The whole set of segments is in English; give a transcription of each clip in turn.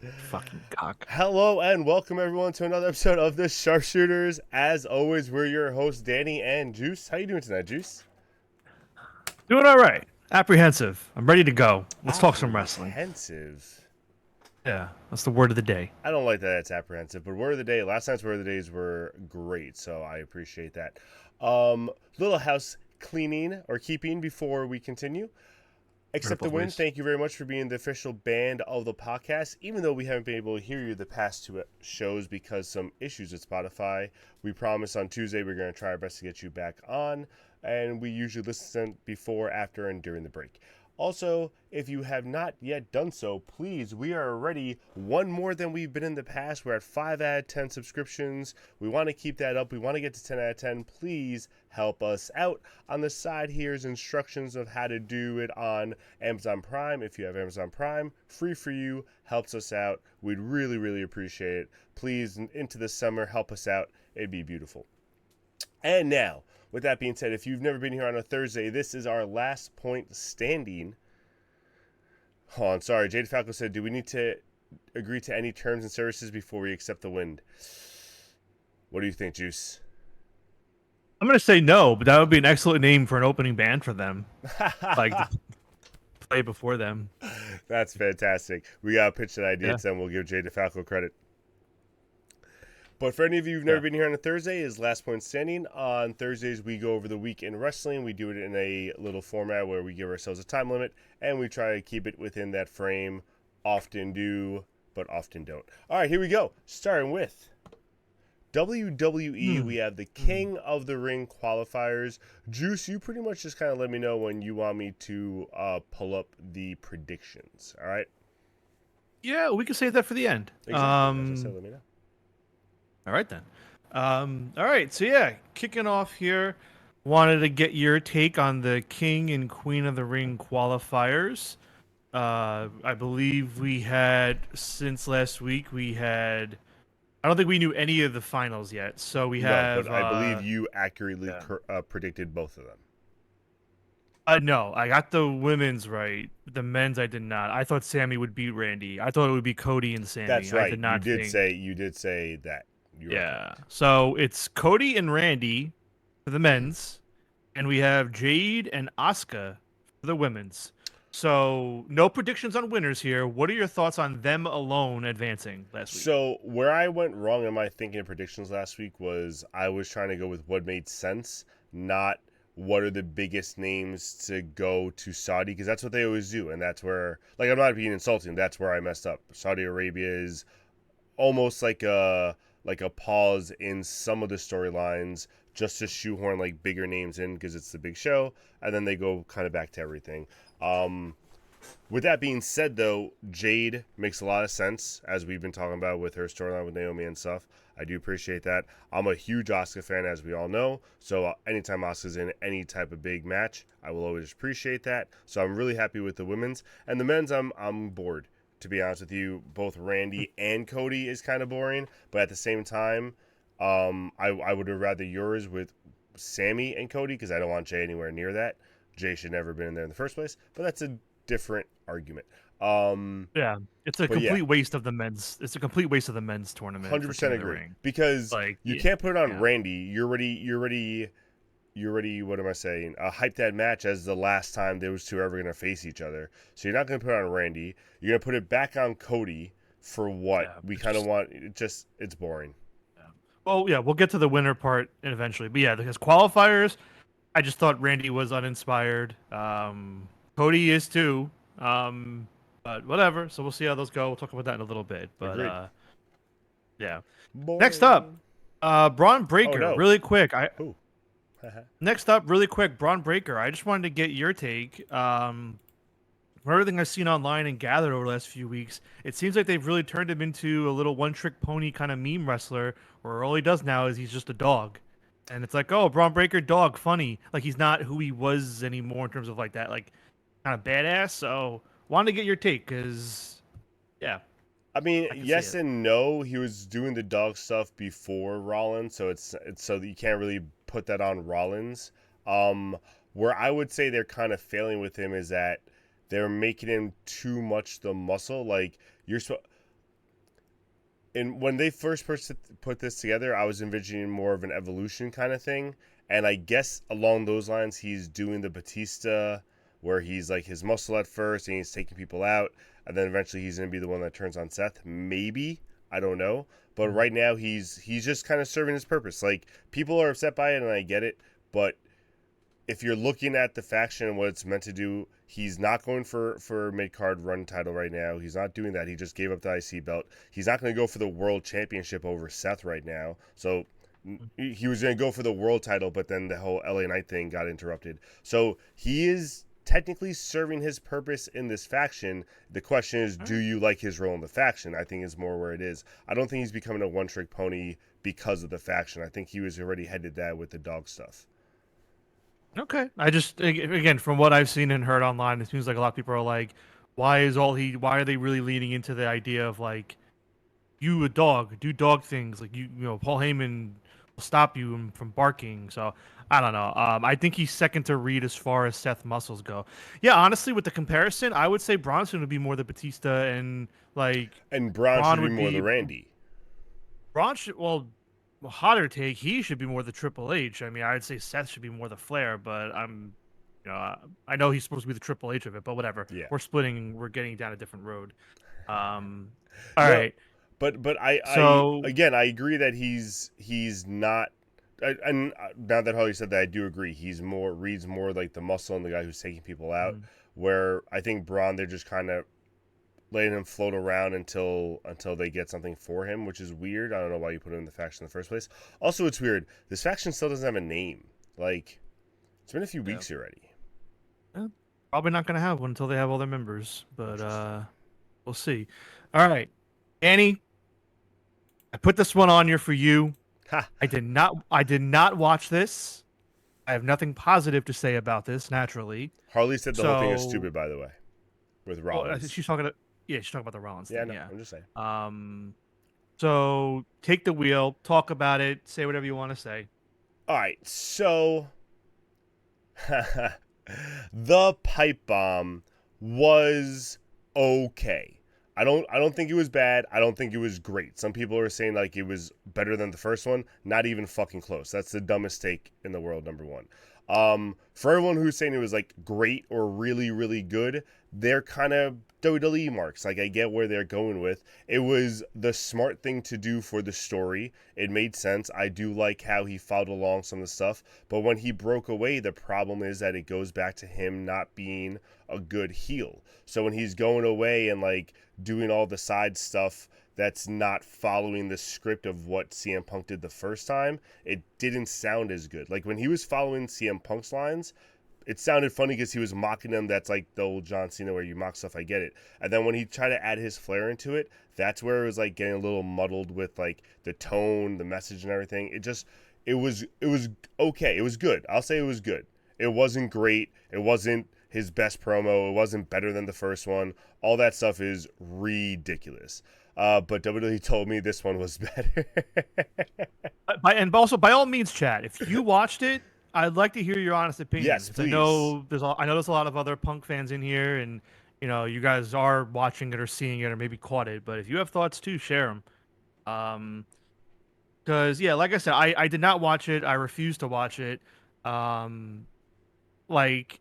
Fucking cock. Hello and welcome everyone to another episode of the SharpSHOOTers. As always, we're your hosts, Danny and Juice. How you doing tonight, Juice? Doing all right. Apprehensive. I'm ready to go. Let's talk some wrestling. Apprehensive. Yeah, that's the word of the day. I don't like that it's apprehensive, but word of the day. Last night's word of the days were great, so I appreciate that. Little house cleaning or keeping before we continue. Heard it Accept the both win. ways. Thank you very much for being the official band of the podcast. Even though we haven't been able to hear you the past two shows because some issues with Spotify, we promise on Tuesday we're going to try our best to get you back on. And we usually listen before, after, and during the break. Also, if you have not yet done so, please, we are already one more than we've been in the past. We're at 5 out of 10 subscriptions. We want to keep that up. We want to get to 10 out of 10. Please help us out. On the side, here's instructions of how to do it on Amazon Prime. If you have Amazon Prime, free for you, helps us out. We'd really, really appreciate it. Please, into the summer, help us out. It'd be beautiful. And now, with that being said, if you've never been here on a Thursday, this is our last point standing. Oh, I'm sorry. Jade Falco said, do we need to agree to any terms and services before we accept the win? What do you think, Juice? I'm gonna say no, but that would be an excellent name for an opening band for them. Like to play before them. That's fantastic. We got to pitch that idea Yeah. to them. We'll give Jade Falco credit. But for any of you who've never Yeah. been here on a Thursday, is Last Point Standing. On Thursdays, we go over the week in wrestling. We do it in a little format where we give ourselves a time limit, and we try to keep it within that frame. Often do, but often don't. All right, here we go. Starting with WWE, we have the King of the Ring qualifiers. Juice, you pretty much just kind of let me know when you want me to pull up the predictions. All right? Yeah, we can save that for the end. Exactly. As I said, let me know. All right then. All right. So yeah, kicking off here. Wanted to get your take on the King and Queen of the Ring qualifiers. I believe we had since last week. We had. I don't think we knew any of the finals yet. So we No, have. but I believe you accurately Yeah. predicted both of them. No, I got the women's right. The men's I did not. I thought Sammy would beat Randy. I thought it would be Cody and That's Sammy. I right. did not think. You did say that. You are Yeah. correct. So it's Cody and Randy for the men's, and we have Jade and Asuka for the women's. So no predictions on winners here. What are your thoughts on them alone advancing last week? So where I went wrong in my thinking of predictions last week was I was trying to go with what made sense, not what are the biggest names to go to Saudi, because that's what they always do, and that's where, like, I'm not being insulting. That's where I messed up. Saudi Arabia is almost like a pause in some of the storylines just to shoehorn like bigger names in because it's the big show, and then they go kind of back to everything. Um, with that being said, though, Jade makes a lot of sense as we've been talking about with her storyline with Naomi and stuff. I do appreciate that. I'm a huge Asuka fan, as we all know. So anytime Asuka's in any type of big match, I will always appreciate that. So I'm really happy with the women's and the men's. I'm bored, to be honest with you. Both Randy and Cody is kind of boring, but at the same time, I would have rather yours with Sammy and Cody because I don't want Jay anywhere near that. Jay should never have been in there in the first place, but that's a different argument. Yeah, it's a But yeah, complete waste of the men's. It's a complete waste of the men's tournament for 100% King of the agree Ring. because Like, you can't put it on yeah. Randy. You're already. What am I saying? Hype that match as the last time those two are ever gonna face each other. So you're not gonna put it on Randy. You're gonna put it back on Cody for what Yeah, we it's kind of just want. It's boring. yeah. Well, yeah, we'll get to the winner part eventually. But yeah, because qualifiers, I just thought Randy was uninspired. Cody is too. But whatever. So we'll see how those go. We'll talk about that in a little bit. But Agreed. yeah. Next up, Boring. Braun Oh Breaker. no. Really quick. Who? Next up, really quick, Braun Breaker. I just wanted to get your take. From everything I've seen online and gathered over the last few weeks, it seems like they've really turned him into a little one-trick pony kind of meme wrestler, where all he does now is he's just a dog. And it's like, oh, Braun Breaker, dog, funny. Like he's not who he was anymore in terms of like that, like kind of badass. So wanted to get your take, cause yeah, I mean, I can see yes it. and no. He was doing the dog stuff before Rollins, so it's so that you can't really put that on Rollins. Um, where I would say they're kind of failing with him is that they're making him too much the muscle. Like you're And when they first put this together, I was envisioning more of an evolution kind of thing. And I guess along those lines, he's doing the Batista, where he's like his muscle at first and he's taking people out. And then eventually he's going to be the one that turns on Seth. Maybe. I don't know. But Mhm. right now, he's just kind of serving his purpose. Like, people are upset by it, and I get it. But if you're looking at the faction and what it's meant to do, he's not going for mid card run title right now. He's not doing that. He just gave up the IC belt. He's not going to go for the world championship over Seth right now. So he was going to go for the world title, but then the whole LA Knight thing got interrupted. So he is technically serving his purpose in this faction. The question is, All do right. you like his role in the faction? I think is more where it is. I don't think he's becoming a one trick pony because of the faction. I think he was already headed that with the dog stuff. Okay. I just again from what I've seen and heard online, it seems like a lot of people are like, why are they really leaning into the idea of like you a dog, do dog things like Paul Heyman will stop you from barking. So I don't know. I think he's second to Reed as far as Seth muscles go. Yeah, honestly, with the comparison, I would say Bronson would be more the Batista, and like And Braun should Braun be would more the be Randy. Braun should, well, hotter take. He should be more the Triple H. I mean, I'd say Seth should be more the Flair, but I know he's supposed to be the Triple H of it, but whatever. Yeah. We're splitting. We're getting down a different road. Um, all No, right. but I So, again I agree that he's not. And now that Holly said that, I do agree. He's more reads more like the muscle and the guy who's taking people out. mm, Where I think Braun, they're just kind of letting him float around until they get something for him, which is weird. I don't know why you put him in the faction in the first place. Also, it's weird. This faction still doesn't have a name. Like, it's been a few yeah. weeks already. Eh, probably not gonna have one until they have all their members, but Interesting. we'll see. All right, Annie, I put this one on here for you. Ha! I did not watch this. I have nothing positive to say about this, naturally. Harley said the whole thing is So, stupid, by the way, with well, Rollins. she's talking about the Rollins Yeah, thing, no, yeah. I'm just saying. Um, so take the wheel, talk about it, say whatever you want to say. All right, so the pipe bomb was okay. I don't think it was bad. I don't think it was great. Some people are saying like it was better than the first one. Not even fucking close. That's the dumbest take in the world, number one. For everyone who's saying it was like great or really, really good, they're kind of WWE marks. Like I get where they're going with. It was the smart thing to do for the story. It made sense. I do like how he followed along some of the stuff. But when he broke away, the problem is that it goes back to him not being a good heel. So when he's going away and like doing all the side stuff that's not following the script of what CM Punk did the first time, it didn't sound as good. Like when he was following CM Punk's lines, it sounded funny because he was mocking them. That's like the old John Cena where you mock stuff. I get it. And then when he tried to add his flair into it, that's where it was like getting a little muddled with like the tone, the message, and everything. It was okay. It was good. I'll say it was good. It wasn't great. It wasn't his best promo. It wasn't better than the first one. All that stuff is ridiculous. But WWE told me this one was better. And also, by all means, chat. If you watched it, I'd like to hear your honest opinion Yes, because please. I know there's a lot of other Punk fans in here, and you guys are watching it or seeing it or maybe caught it. But if you have thoughts too, share them. Because yeah, like I said, I did not watch it. I refused to watch it. Um, like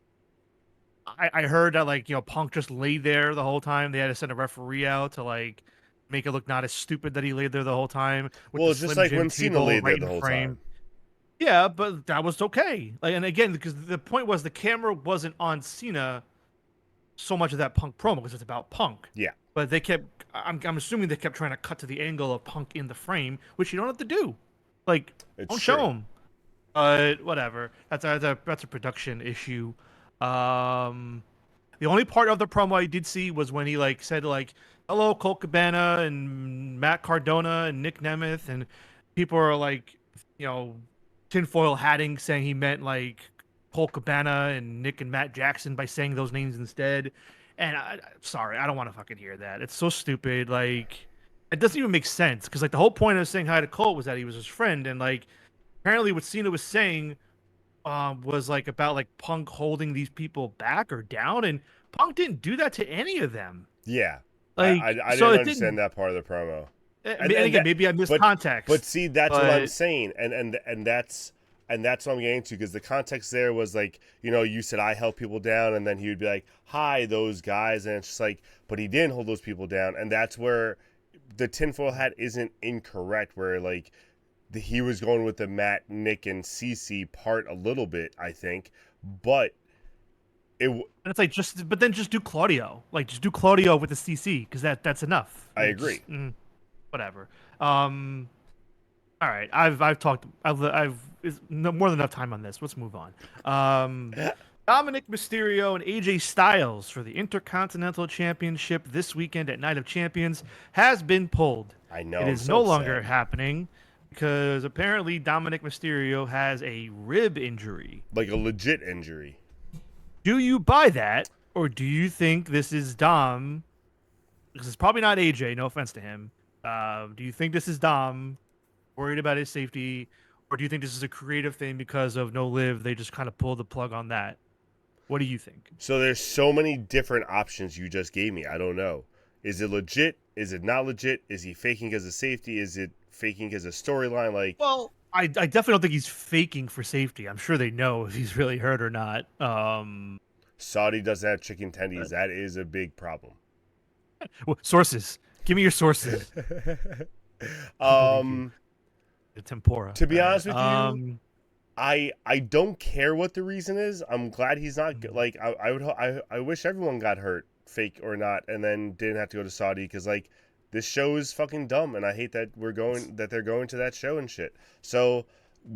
I heard that like Punk just laid there the whole time. They had to send a referee out to like make it look not as stupid that he laid there the whole time with Well, the it's just Slim like Jim when Cena table laid there right the in whole frame. time. Yeah, but that was okay. Like, and again, because the point was the camera wasn't on Cena so much of that Punk promo because it's about Punk. Yeah, But they kept, I'm assuming they kept trying to cut to the angle of Punk in the frame, which you don't have to do. Like, it's don't show true. him. But whatever. That's a production issue. Um, the only part of the promo I did see was when he like said like, "Hello, Colt Cabana and Matt Cardona and Nick Nemeth," and people are like, you know, tinfoil hatting, saying he meant like Colt Cabana and Nick and Matt Jackson by saying those names instead. And sorry, I don't want to fucking hear that. It's so stupid. Like, it doesn't even make sense because like the whole point of saying hi to Colt was that he was his friend, and like apparently what Cena was saying was like about like Punk holding these people back or down, and Punk didn't do that to any of them. Yeah, I, Like, I I so didn't it understand didn't. that part of the promo. and And and again, that, maybe I missed but context, see, that's what I'm but saying, and that's what I'm getting to, because the context there was like, you said I help people down, and then he would be like, "Hi, those guys," and it's just like, but he didn't hold those people down, and that's where the tinfoil hat isn't incorrect, where like he was going with the Matt, Nick, and CC part a little bit, I think, but it. it's like but then just do Claudio, like just do Claudio with the CC because that's enough. I Like agree. just whatever. Um, all right, I've talked, I've is no, more than enough time on this. Let's move on. Um, Dominic Mysterio and AJ Styles for the Intercontinental Championship this weekend at Night of Champions has been pulled. I know. It I'm is so no longer upset. happening because apparently Dominic Mysterio has a rib injury. Like a legit injury. Do you buy that, or do you think this is Dom? Because it's probably not AJ. No offense to him. Do you think this is Dom worried about his safety, or do you think this is a creative thing because of No Live? They just kind of pulled the plug on that. What do you think? So there's so many different options you just gave me. I don't know. Is it legit? Is it not legit? Is he faking as a safety? Is it faking as a storyline? Like, Well, I definitely don't think he's faking for safety. I'm sure they know if he's really hurt or not. Saudi doesn't have chicken But- tendies. That is a big problem. well, sources. Give me your sources. Thank you. um, The tempura. to be All honest with you, right. I don't care what the reason is. I'm glad he's not Mhm. like I wish everyone got hurt, fake or not, and then didn't have to go to Saudi, because like this show is fucking dumb, and I hate that they're going to that show and shit. So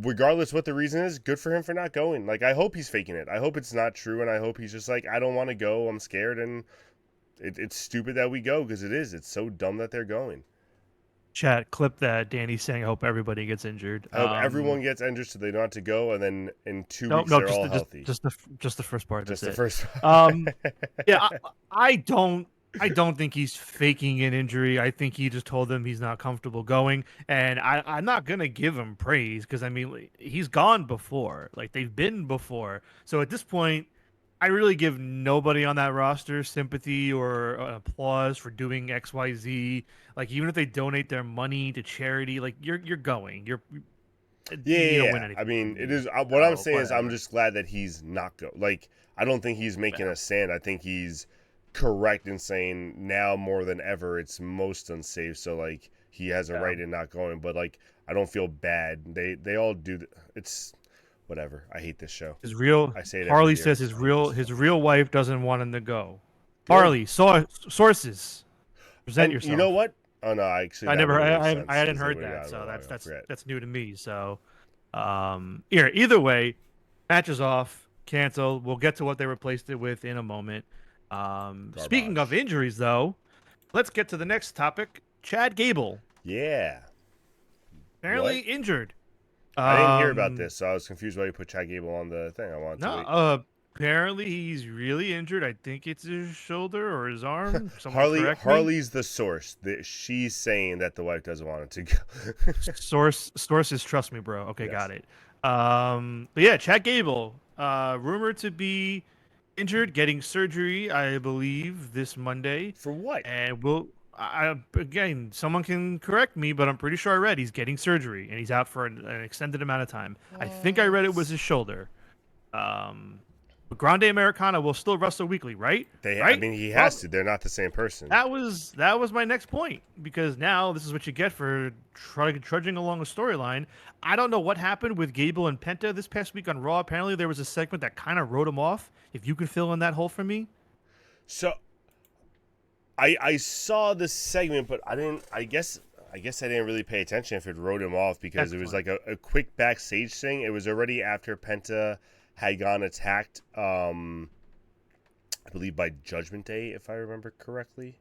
regardless what the reason is, good for him for not going. Like, I hope he's faking it. I hope it's not true, and I hope he's just like, I don't want to go. I'm scared, and it's stupid that we go, because it is. It's so dumb that they're going. Chat clip that Danny's saying. I hope everybody gets injured. I hope everyone gets injured so they don't have to go, and then in 2 weeks No, they're all just healthy. just the first part. Just That's the it. first. Yeah, I don't think he's faking an injury. I think he just told them he's not comfortable going, and I'm not gonna give him praise because I mean like, he's gone before, like they've been before. So at this point, I really give nobody on that roster sympathy or applause for doing X Y Z. Like even if they donate their money to charity, like you're going, Yeah, you yeah, don't win yeah. anything. I mean, from it me. is what I'm So, saying is I'm whatever. just glad that he's not go. Like, I don't think he's making Yeah. a stand. I think he's correct in saying now more than ever it's most unsafe. So like he has a Yeah. right in not going. But like I don't feel bad. They all do. It's whatever. I hate this show. His real I say it every Harley year. says I hate this his fucking real show. wife doesn't want him to go. Good. Harley, sources. Present And yourself. you know what? Oh no, actually I that never would make I sense, hadn't 'cause they heard would've that, gotten so a while ago. Forget. that's new to me. So here, either way, match is off, canceled. We'll get to what they replaced it with in a moment. Speaking of Garbage. injuries though, let's get to the next topic. Chad Gable, Yeah. apparently What? injured. I didn't hear about this, so I was confused why you put Chad Gable on the thing. I wanted to No, wait. apparently he's really injured. I think it's his shoulder or his arm. Someone Harley correct me. Harley's the source. She's saying that the wife doesn't want it to go. Sources, trust me, bro. Okay, Yes. got it. But yeah, Chad Gable, rumored to be injured, getting surgery, I believe, this Monday, For what? and again, someone can correct me, but I'm pretty sure I read he's getting surgery and he's out for an extended amount of time. I think I read it was his shoulder. But Grande Americana will still wrestle weekly, right? I Right? mean, he Well, has to. They're not the same person. that was my next point because now this is what you get for trudging along a storyline. I don't know what happened with Gable and Penta this past week on Raw. Apparently, there was a segment that kind of wrote him off. If you can fill in that hole for me, So I saw this segment, but I didn't. I guess I didn't really pay attention if it wrote him off, because it was like a quick backstage thing. It was already after Penta had gone attacked. I believe by Judgment Day, if I remember correctly,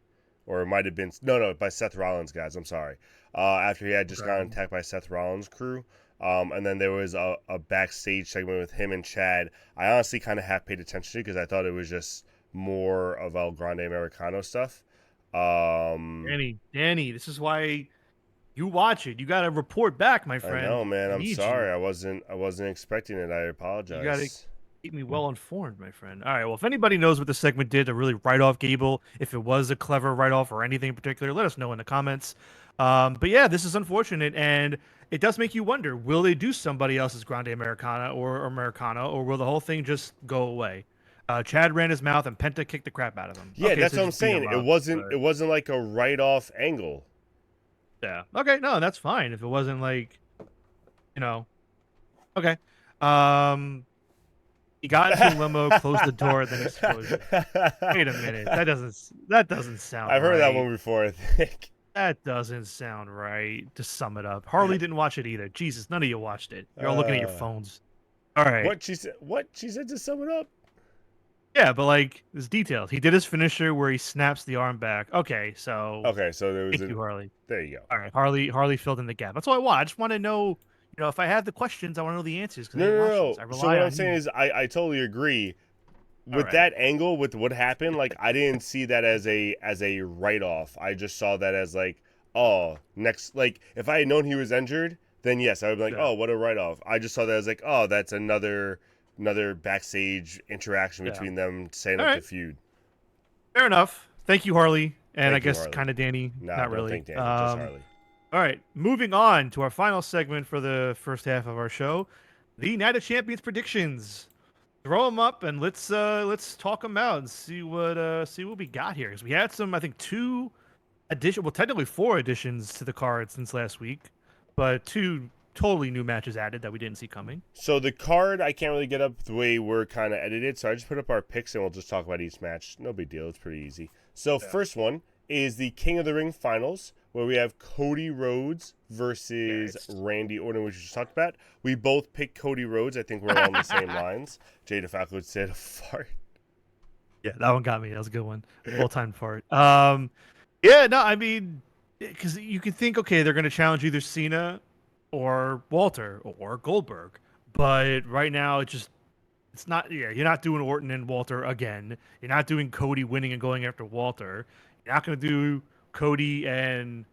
or it might have been by Seth Rollins, guys. I'm sorry. After he had just gotten attacked by Seth Rollins' crew, and then there was a backstage segment with him and Chad. I honestly kind of half paid attention to, because I thought it was just more of El Grande Americano stuff. Danny, this is why you watch it. You got to report back, my I friend. know, man. I I'm need sorry. you. I wasn't expecting it. I apologize. Keep me well informed, my friend. All right. Well, if anybody knows what the segment did to really write off Gable, if it was a clever write off or anything in particular, let us know in the comments. But yeah, this is unfortunate, and it does make you wonder: will they do somebody else's Grande Americana or Americana, or will the whole thing just go away? Chad ran his mouth, and Penta kicked the crap out of him. Yeah, Okay, that's so what I'm just beat saying. him It up. wasn't But it wasn't like a write off angle. yeah, okay, no, that's fine. If it wasn't like, you know, okay. Um, he got into a limo, closed the door, then explosion. Wait a minute. That doesn't sound I've heard that right. one before, I think. That doesn't sound right. To sum it up, Harley didn't watch it either. Jesus, none of you watched it. You're all looking at your Uh, phones. All right. what she said to sum it up? Yeah, but like there's details. He did his finisher where he snaps the arm back. Okay, so Okay, so there was thank you, Harley. there you go. All right, Harley filled in the gap. That's all I want. I just want to know. If I have the questions, I want to know the answers because I No, didn't no, watch no. this. I So rely what I'm on saying you. is I totally agree. All With right. that angle, with what happened, like I didn't see that as a write off. I just saw that as like, oh, next, like if I had known he was injured, then yes, I would be like, Yeah. oh, what a write off. I just saw that as like, oh, that's another backstage interaction Yeah. between them setting All up the right. feud. Fair enough. Thank you, Harley, and I Thank you, guess Harley. kind of Danny. Nah, Not don't really. think Danny, just Harley. All right, moving on to our final segment for the first half of our show, the United Champions predictions. Throw them up and let's talk them out and see what we got here. Because we had some, I think, well, technically four additions to the card since last week, but two totally new matches added that we didn't see coming. So the card I can't really get up the way we're kind of edited, so I just put up our picks and we'll just talk about each match. No big deal, it's pretty easy. So Yeah. first one is the King of the Ring finals, where we have Cody Rhodes versus Yes. Randy Orton, which we just talked about. We both picked Cody Rhodes. I think we're along the same lines. Jay DeFalco said a fart. Yeah, that one got me. That was a good one. Well timed for it. Yeah, no, I mean, because you could think, okay, they're going to challenge either Cena or Walter or Goldberg, but right now it's not. Yeah, you're not doing Orton and Walter again. You're not doing Cody winning and going after Walter. You're not going to do Cody and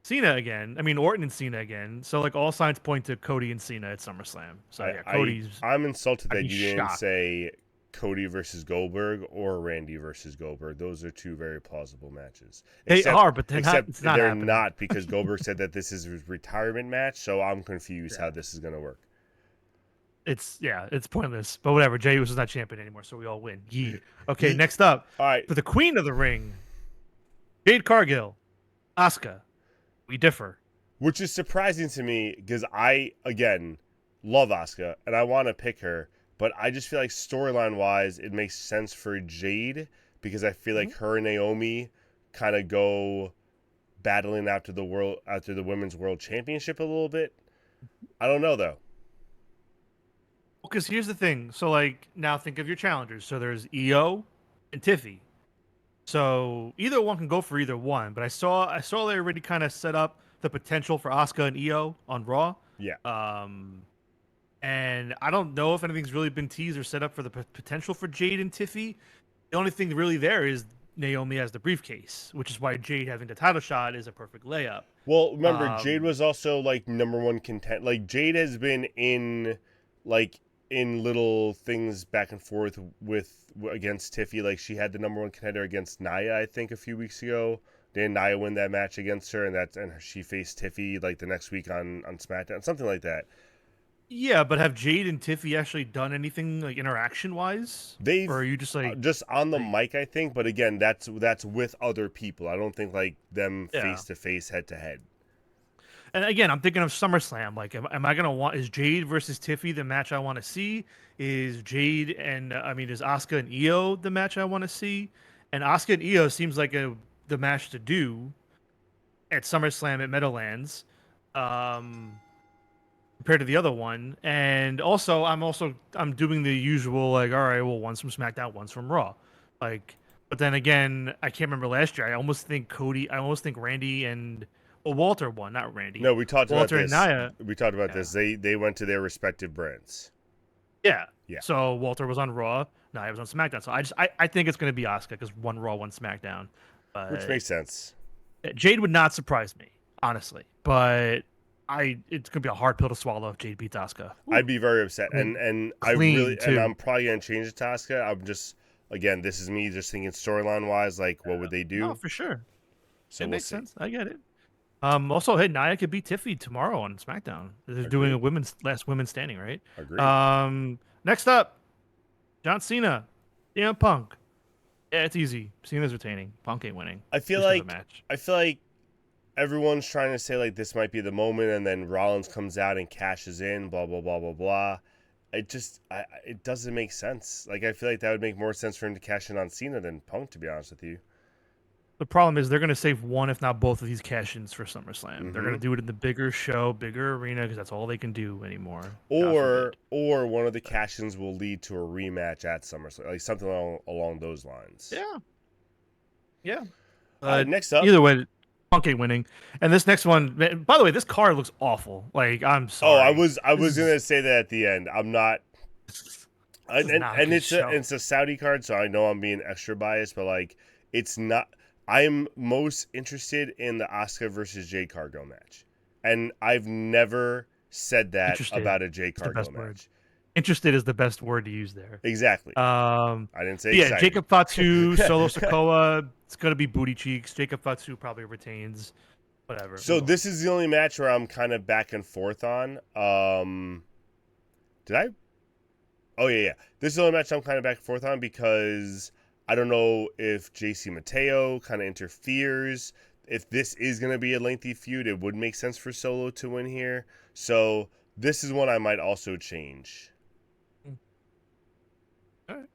Cena again. I mean, Orton and Cena again. So like all signs point to Cody and Cena at SummerSlam. So yeah, Cody's. I'm insulted I'd that be you didn't shocked. say Cody versus Goldberg or Randy versus Goldberg. Those are two very plausible matches. They are, but they're not. Except It's not they're happening. not because Goldberg said that this is his retirement match, so I'm confused Yeah. how this is going to work. It's pointless. But whatever. Jey Uso's not champion anymore, so we all win. Yee. Okay, next up All right. for the Queen of the Ring, Jade Cargill, Asuka. We differ. Which is surprising to me because I, again, love Asuka and I want to pick her, but I just feel like storyline wise, it makes sense for Jade because I feel like her and Naomi kind of go battling after the women's world championship a little bit. I don't know though. Because here's the thing. So like now think of your challengers. So there's EO and Tiffy. So either one can go for either one. But I saw they already kind of set up the potential for Asuka and EO on Raw. Yeah. And I don't know if anything's really been teased or set up for the potential for Jade and Tiffy. The only thing really there is Naomi has the briefcase, which is why Jade having the title shot is a perfect layup. Well, remember Jade Um, was also like number one content. Like Jade has been like in little things back and forth with against Tiffy. Like she had the number one contender against Nia, I think, a few weeks ago. Didn't Nia win that match against her, and she faced Tiffy like the next week on SmackDown, something like that. Yeah, but have Jade and Tiffy actually done anything like interaction wise? They've Or are you just like, just on the like mic, I think. But again, that's with other people. I don't think like them yeah. face to face, head to head. And again, I'm thinking of SummerSlam. Like, am I gonna want is Jade versus Tiffy the match I want to see? Is Jade and is Asuka and Io the match I want to see? And Asuka and Io seems like the match to do at SummerSlam at Meadowlands, compared to the other one. And also, I'm doing the usual like, all right, well, one's from SmackDown, one's from Raw, like. But then again, I can't remember last year. I almost think Randy and Walter won, not Randy. No, we talked Walter about this. and Nia. We talked about Yeah. this. They went to their respective brands. Yeah. Yeah. So Walter was on Raw. Nia was on SmackDown. So I think it's going to be Asuka because one Raw, one SmackDown. Which But makes sense. Jade would not surprise me, honestly. But it's gonna be a hard pill to swallow if Jade beats Asuka. I'd be very upset, I mean, and I clean really, and too. I'm probably gonna change it to Asuka. I'm just, again, this is me just thinking storyline wise, like what would they No, do? for sure. So It we'll makes see. sense. I get it. Also, hey, Nia could beat Tiffy tomorrow on SmackDown. They're doing a Agreed. women's last women standing, right? Agreed. Next up, John Cena, CM Punk. Yeah, it's easy. Cena's retaining. Punk ain't winning. I feel Just for the like match. I feel like everyone's trying to say like this might be the moment, and then Rollins comes out and cashes in. Blah blah blah blah blah. It doesn't make sense. Like I feel like that would make more sense for him to cash in on Cena than Punk, to be honest with you. The problem is they're going to save one, if not both, of these cash-ins for SummerSlam. They're going Mm-hmm. to do it in the bigger show, bigger arena, because that's all they can do anymore. God forbid. Or one of the cash-ins will lead to a rematch at SummerSlam, like something along those lines. Yeah, yeah. All right, next up. Either way, Punk ain't winning. And this next one, by the way, this card looks awful. Like, I'm Oh, I sorry. was gonna say that at the end. I'm not, This is and not a and good show. it's a Saudi card, so I know I'm being extra biased, but like it's not. I'm most interested in the Asuka versus Jade Cargill match, and I've never said that Interested about a Jade is the Cargill best word. match. Interested is the best word to use there. Exactly. Um, I didn't say yeah, excited. Jacob Fatu, Solo Sikoa. It's gonna be booty cheeks. Jacob Fatu probably retains. Whatever. So Move on. this is the only match where I'm kind of back and forth on. Did I? Oh yeah. This is the only match I'm kind of back and forth on because I don't know if JC Mateo kind of interferes. If this is going to be a lengthy feud, it would make sense for Solo to win here. So this is one I might also change. All right.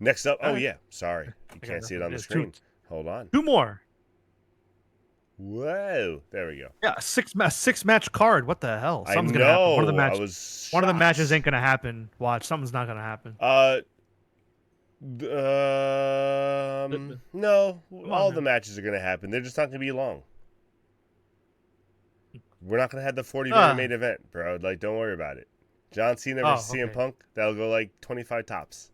Next up, All oh right. yeah, sorry, you I got can't see it on the there's screen. Hold on. two more. Whoa, there we go. Yeah, six match card. What the hell? I Something's gonna happen. know. I was One of the matches shocked. ain't gonna happen. Watch, something's not gonna happen. Uh, no, Come on all the now. matches are going to happen. They're just not going to be long. We're not going to have the 40-minute Ah. main event, bro. Like, don't worry about it. John Cena Oh, versus CM okay. Punk, that'll go like 25 tops.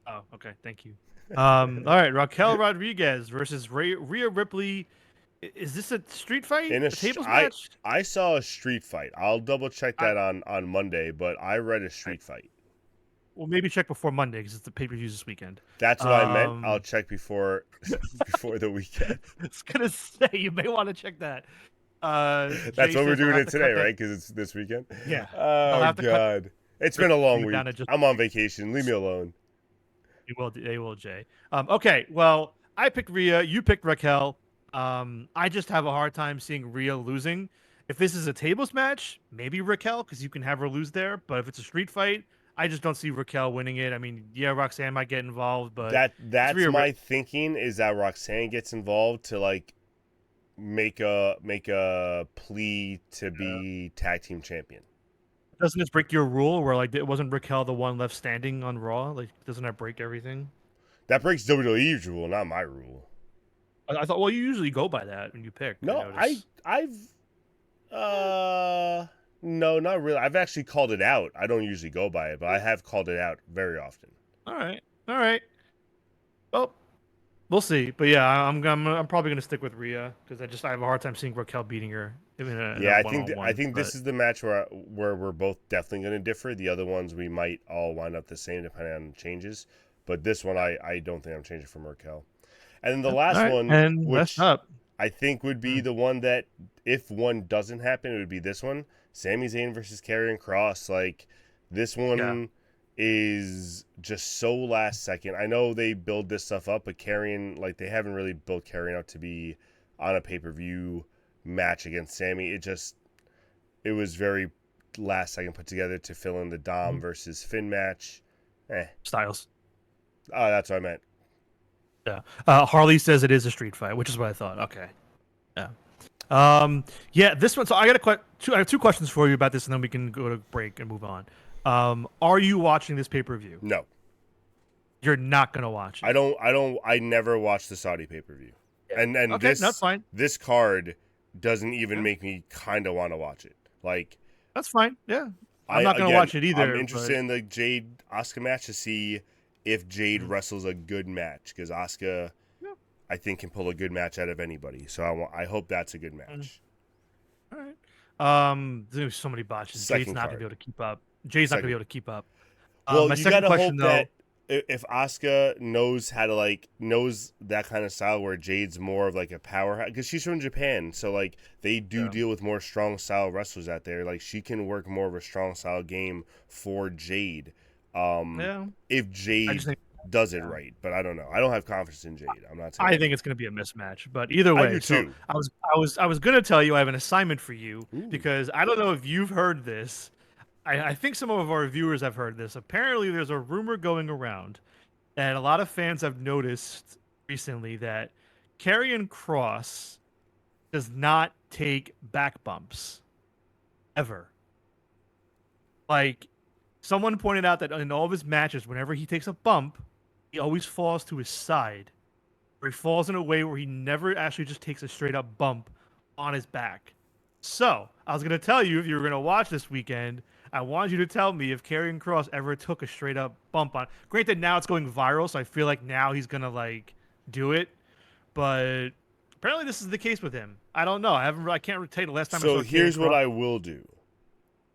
Oh, okay. Thank you. All right. Raquel Rodriguez versus Rhea Ripley. Is this a street fight? In A tables match? I saw a street fight. I'll double check I, that on Monday, but I read a I street fight. well, maybe check before Monday because it's the pay-per-views this weekend. That's what I meant. I'll Um, check before before the weekend. I was gonna say you may want to check that. That's Jay what we're says they'll doing have it to today, cut that. right? Because it's this weekend. Yeah, they'll Oh have to cut God, it's been a long Ripley down to week. just. I'm on vacation. Leave me alone. They will, Jay. Okay, well, I picked Rhea. You picked Raquel. I just have a hard time seeing Rhea losing. If this is a tables match, maybe Raquel, because you can have her lose there. But if it's a street fight, I just don't see Raquel winning it. I mean, yeah, Roxanne might get involved, but it's That's Rhea. my thinking is that Roxanne gets involved to like make a plea to be tag team champion. Doesn't this break your rule where like it wasn't Raquel the one left standing on Raw? Like, doesn't that break everything? That breaks WWE's rule, not my rule. I thought, well, you usually go by that when you pick. I No, notice. I've no, not really. I've actually called it out. I don't usually go by it, but I have called it out very often. All right, all right. Well, we'll see. But yeah, I'm probably gonna stick with Rhea because I have a hard time seeing Raquel beating her in Yeah, a I one think on I one. think this is the match where we're both definitely going to differ. The other ones we might all wind up the same depending on changes, but this one I don't think I'm changing from Raquel. And then the All last right, one, and last which up. I think would be the one that if one doesn't happen, it would be this one: Sami Zayn versus Karrion Kross. Like this one is just so last second. I know they build this stuff up, but Karrion, like they haven't really built Karrion out to be on a pay-per-view match against Sammy. It was very last second put together to fill in the Dom versus Finn match. Styles. Oh, that's what I meant. Yeah. Harley says it is a street fight, which is what I thought. Okay. Yeah. Yeah, this one. So I got I have two questions for you about this, and then we can go to break and move on. Are you watching this pay-per-view? No, You're not gonna watch it. I never watched the Saudi pay-per-view. Yeah. And Okay, that's fine. this card doesn't even Yeah. make me kind of want to watch it. Like That's fine. Yeah. I'm not gonna watch it either. I'm interested but... in the Jade Asuka match to see if Jade wrestles a good match because Asuka, Yeah. I think, can pull a good match out of anybody. So I hope that's a good match. All right. There's so many botches. Jade's Second not gonna be card. able to keep up. Jade's not gonna be Second. able to keep up. Well, My you second gotta question hope though. that if Asuka knows how to knows that kind of style where Jade's more of like a power because she's from Japan, so like they do Yeah. deal with more strong style wrestlers out there. Like she can work more of a strong style game for Jade, um, Yeah. if I just Jade think. does it Yeah. right. But I don't know. I don't have confidence in Jade. I'm not I saying think it's going to be a mismatch, but either I way. do So too. I was going to tell you I have an assignment for you Ooh. because I don't know if you've heard this. I think some of our viewers have heard this. Apparently, there's a rumor going around, and a lot of fans have noticed recently that Karrion Cross does not take back bumps ever. Like someone pointed out that in all of his matches, whenever he takes a bump, he always falls to his side, or he falls in a way where he never actually just takes a straight up bump on his back. So I was gonna tell you if you were gonna watch this weekend, I wanted you to tell me if Karrion Cross ever took a straight up bump on. Granted, now it's going viral, so I feel like now he's gonna like do it, but apparently this is the case with him. I don't know. I can't tell you the last time I So saw Karrion here's what Cross. I will do.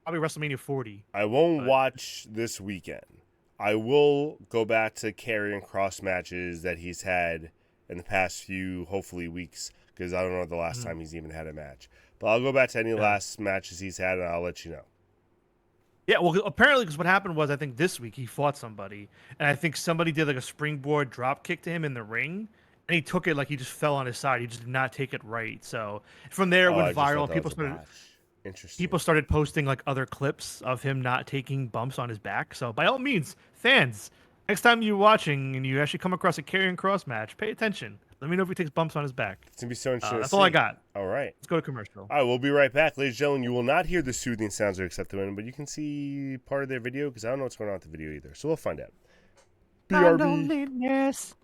Probably WrestleMania 40. I won't But watch this weekend. I will go back to Karrion Cross matches that he's had in the past few, hopefully, weeks, because I don't know the last mhm, time he's even had a match. But I'll go back to any yeah. last matches he's had, and I'll let you know. Yeah, well, apparently, because what happened was, I think this week he fought somebody, and I think somebody did like a springboard drop kick to him in the ring, and he took it like he just fell on his side. He just did not take it right. So from there, it Oh, went I just viral, thought and that was a botch. Interesting. people started posting like other clips of him not taking bumps on his back. So by all means, fans, next time you're watching and you actually come across a Karrion Cross match, pay attention. Let me know if he takes bumps on his back. It's going to be so interesting to That's all I see. got. All right. Let's go to commercial. All right, we'll be right back. Ladies and gentlemen, you will not hear the soothing sounds or accept them, but you can see part of their video because I don't know what's going on with the video either. So we'll find out. BRB. Loneliness.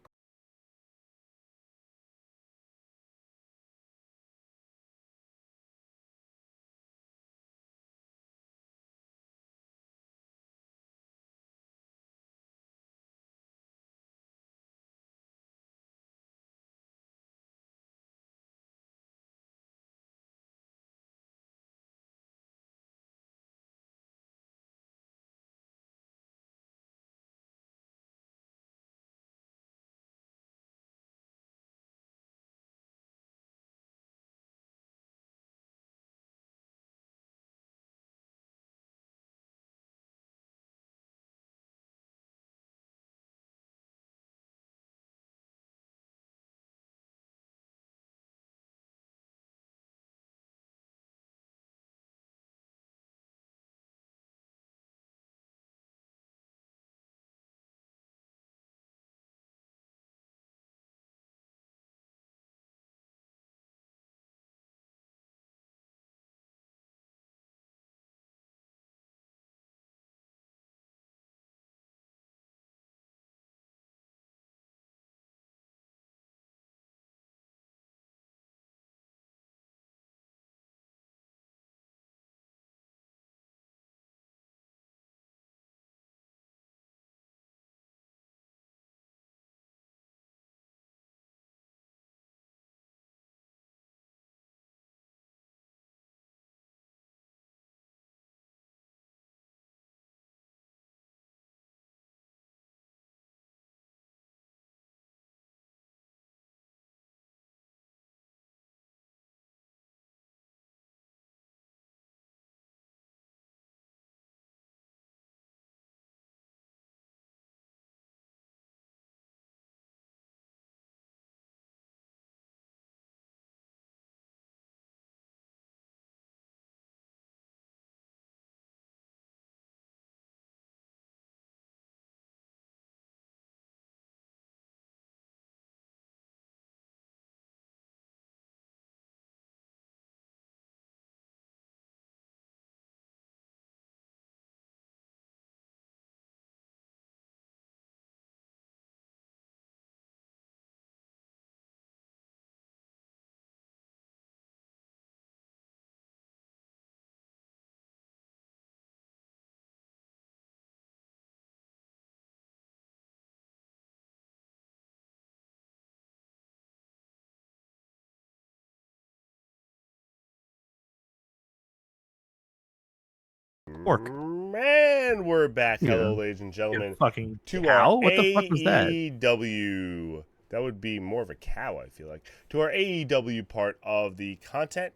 Pork. Man, we're back. Yeah. Hello, ladies and You gentlemen, fucking to our cow? What the fuck was that? AEW. That would be more of a cow, I feel like. To our AEW part of the content.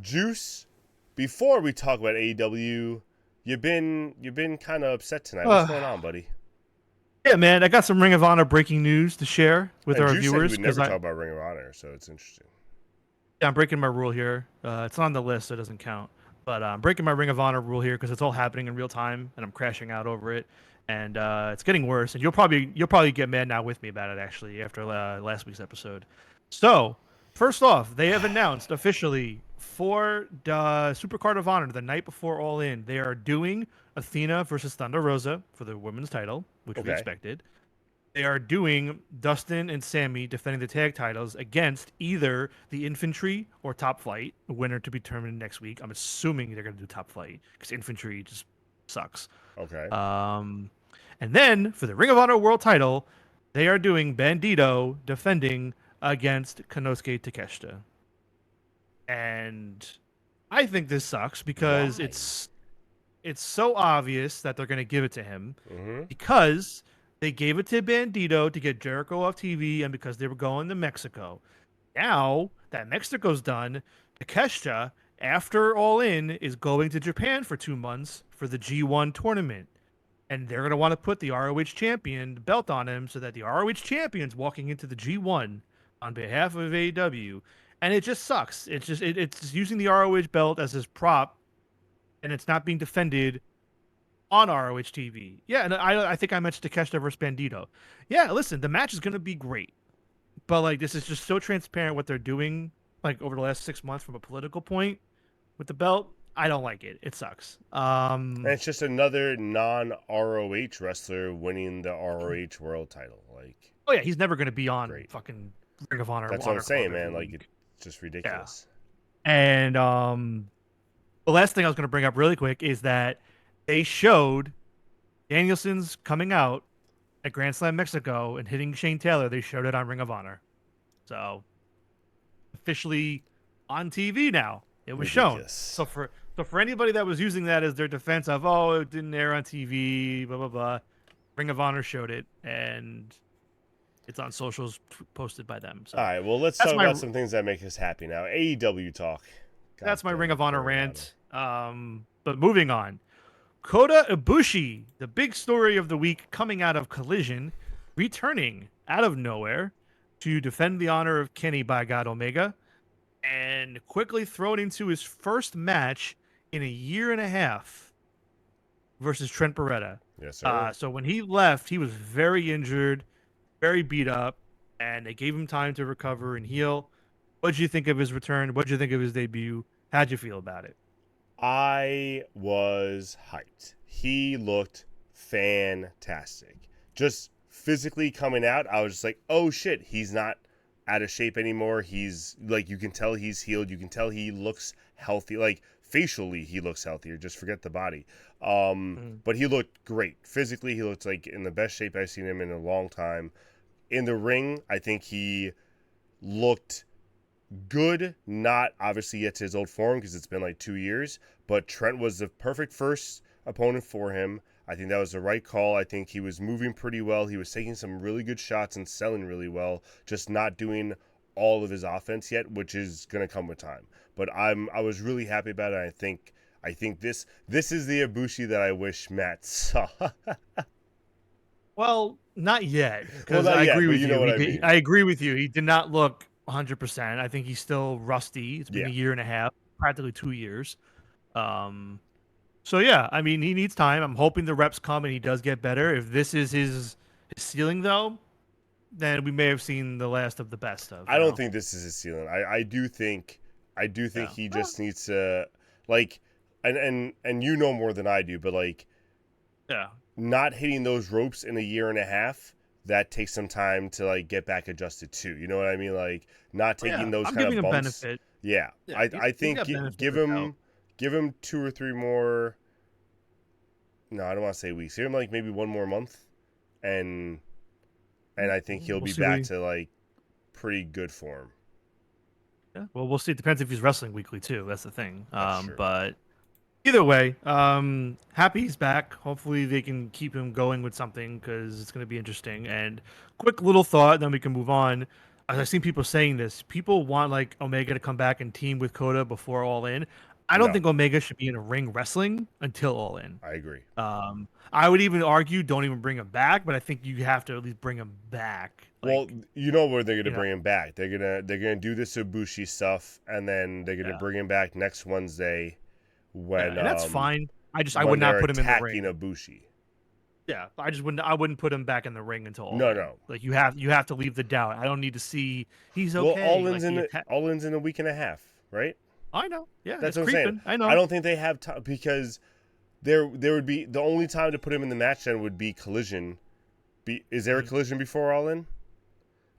Juice, before we talk about AEW, you've been kind of upset tonight. What's going on, buddy? Yeah, man, I got some Ring of Honor breaking news to share with And our Juice said he viewers would because never talk about Ring of Honor, so it's interesting. I'm breaking my rule here. It's on the list, so it doesn't count. But I'm breaking my Ring of Honor rule here because it's all happening in real time, and I'm crashing out over it, and it's getting worse. And you'll probably get mad now with me about it actually after last week's episode. So first off, they have announced officially for the Supercard of Honor the night before All In, they are doing Athena versus Thunder Rosa for the women's title, which we Okay. expected. They are doing Dustin and Sammy defending the tag titles against either the Infantry or Top Flight, winner to be determined next week. I'm assuming they're going to do Top Flight because Infantry just sucks. Okay. And then for the Ring of Honor World title, they are doing Bandito defending against Konosuke Takeshita. And I think this sucks because Why? it's so obvious that they're going to give it to him Mm-hmm. because they gave it to Bandito to get Jericho off TV and because they were going to Mexico. Now that Mexico's done, Takeshita, after All In, is going to Japan for 2 months for the G1 tournament. And they're going to want to put the ROH champion belt on him so that the ROH champion's walking into the G1 on behalf of AEW. And it just sucks. It's using the ROH belt as his prop, and it's not being defended on ROH TV. Yeah, and I think I mentioned Takeshita versus Bandito. Yeah, listen, the match is going to be great. But like this is just so transparent what they're doing like over the last 6 months from a political point with the belt. I don't like it. It sucks. And it's just another non-ROH wrestler winning the ROH World title. Like, Oh yeah, he's never going to be on Great. fucking Ring of Honor. that's what Honor I'm saying, Club every man. Like, week. it's just ridiculous. And the last thing I was going to bring up really quick is that they showed Danielson's coming out at Grand Slam Mexico and hitting Shane Taylor. They showed it on Ring of Honor. So officially on TV now. It was shown. Ridiculous. So for anybody that was using that as their defense of it didn't air on TV, blah blah blah, Ring of Honor showed it and it's on socials posted by them. So All right, well, let's that's talk my- about some things that make us happy now. AEW talk. God that's my damn Ring it, of Honor Ring rant. But moving on. Kota Ibushi, the big story of the week coming out of Collision, returning out of nowhere to defend the honor of Kenny by God Omega, and quickly thrown into his first match in a year and a half versus Trent Beretta. Yes, sir. So when he left, he was very injured, very beat up, and they gave him time to recover and heal. What'd you think of his return? What'd you think of his debut? How'd you feel about it? I was hyped. He looked fantastic. Just physically coming out, I was just like, oh shit, he's not out of shape anymore. He's like, you can tell he's healed. You can tell he looks healthy. Like facially, he looks healthier. Just forget the body. But he looked great. Physically, he looked like in the best shape I've seen him in a long time. In the ring, I think he looked good, not obviously yet to his old form because it's been like 2 years, but Trent was the perfect first opponent for him. I think that was the right call. I think he was moving pretty well. He was taking some really good shots and selling really well, just not doing all of his offense yet, which is going to come with time. But I was really happy about it. I think this is the Ibushi that I wish Matt saw. Well, not yet. Because Well, not I yet, agree but with you you. know what I mean. I agree with you. He did not look 100%. I think he's still rusty. It's been Yeah. a year and a half, practically 2 years. So yeah, I mean, he needs time. I'm hoping the reps come and he does get better. If this is his ceiling, though, then we may have seen the last of the best of. I don't think this is his ceiling. I do think Yeah. he just needs to like and you know more than I do, but like Yeah. not hitting those ropes in a year and a half, that takes some time to like get back adjusted too. You know what I mean? Like not taking those I'm kind giving of him bumps. benefit. Yeah. Yeah, I think got benefit give of the doubt. him 2 or 3 more. No, I don't want to say weeks. Give him like maybe 1 more month, and I think he'll We'll be see back what to like pretty good form. Yeah. Well, we'll see. It depends if he's wrestling weekly too. That's the thing. That's true. But Either way, happy he's back. Hopefully they can keep him going with something because it's going to be interesting. And quick little thought, then we can move on. As I've seen people saying this, people want like Omega to come back and team with Kota before All In. I don't No, think Omega should be in a ring wrestling until All In. I agree. I would even argue don't even bring him back, but I think you have to at least bring him back. Well, Like, you know where they're gonna you know, bring him back. They're gonna do this Ibushi stuff, and then they're gonna yeah, bring him back next Wednesday yeah, when and that's fine. I would when not they're put him in the attacking ring. Ibushi. Yeah, I wouldn't put him back in the ring until All No, In. no. Like you have to leave the doubt. I don't need to see he's Well, okay. Like he attacked. All in's in a week and a half, right? I know. Yeah, That's it's what I'm saying. creeping. I I know. don't think they have time because there would be the only time to put him in the match then would be Collision. Is there a Mhm. Collision before All In?